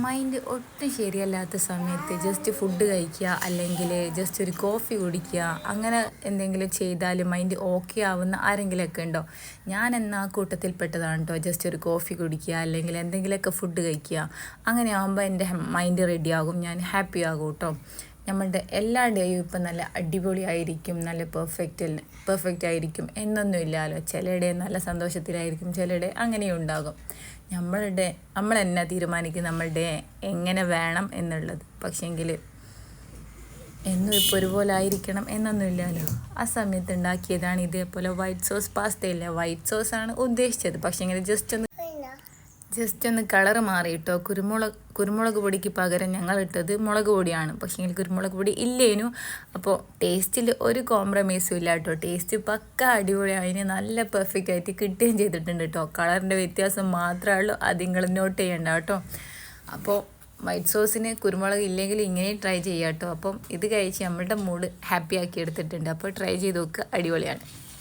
Mind ഒട്ടും ശരിയല്ലാത്ത സമയത്ത് just food കഴിക്കുക അല്ലെങ്കിൽ ജസ്റ്റ് ഒരു കോഫി കുടിക്കുക അങ്ങനെ എന്തെങ്കിലും ചെയ്താൽ മൈൻഡ് ഓക്കെ ആവുന്ന ആരെങ്കിലുമൊക്കെ ഉണ്ടോ? ഞാൻ എന്നാൽ കൂട്ടത്തിൽപ്പെട്ടതാണ് കേട്ടോ. ജസ്റ്റ് ഒരു കോഫി കുടിക്കുക അല്ലെങ്കിൽ എന്തെങ്കിലുമൊക്കെ ഫുഡ് കഴിക്കുക, അങ്ങനെ ആകുമ്പോൾ എൻ്റെ മൈൻഡ് റെഡിയാകും, ഞാൻ ഹാപ്പി ആകും കേട്ടോ. നമ്മളുടെ എല്ലാ ഡേയും ഇപ്പം നല്ല അടിപൊളിയായിരിക്കും, നല്ല പെർഫെക്റ്റ് ആയിരിക്കും എന്നൊന്നും ഇല്ലല്ലോ. ചില ഡേ നല്ല സന്തോഷത്തിലായിരിക്കും, ചില ഡേ അങ്ങനെയും ഉണ്ടാകും. നമ്മൾ തന്നെ തീരുമാനിക്കും നമ്മളുടെ എങ്ങനെ വേണം എന്നുള്ളത്. പക്ഷേങ്കിൽ എന്നും ഇപ്പോൾ ഒരുപോലെ ആയിരിക്കണം എന്നൊന്നും ഇല്ലല്ലോ. ആ സമയത്ത് ഉണ്ടാക്കിയതാണ് ഇതേപോലെ വൈറ്റ് സോസ് പാസ്ത. ഇല്ല, വൈറ്റ് സോസാണ് ഉദ്ദേശിച്ചത്, പക്ഷേങ്കിൽ ജസ്റ്റ് ഒന്ന് കളർ മാറി കേട്ടോ. കുരുമുളക് പൊടിക്ക് പകരം ഞങ്ങൾ ഇട്ടത് മുളക് പൊടിയാണ്, പക്ഷേ കുരുമുളക് പൊടി ഇല്ലേനു. അപ്പോൾ ടേസ്റ്റിൽ ഒരു കോംപ്രമൈസും ഇല്ല കേട്ടോ. ടേസ്റ്റ് പക്ക അടിപൊളിയായതിന് നല്ല പെർഫെക്റ്റ് ആയിട്ട് കിട്ടുകയും ചെയ്തിട്ടുണ്ട് കേട്ടോ. കളറിൻ്റെ വ്യത്യാസം മാത്രമേ ഉള്ളൂ, അത് നിങ്ങൾ നോട്ട് ചെയ്യണ്ട കേട്ടോ. അപ്പോൾ വൈറ്റ് സോസിന് കുരുമുളക് ഇല്ലെങ്കിൽ ഇങ്ങനെ ട്രൈ ചെയ്യാം കേട്ടോ. അപ്പം ഇത് കഴിച്ച് നമ്മളുടെ മൂഡ് ഹാപ്പി ആക്കി എടുത്തിട്ടുണ്ട്. അപ്പോൾ ട്രൈ ചെയ്ത് നോക്കുക, അടിപൊളിയാണ്.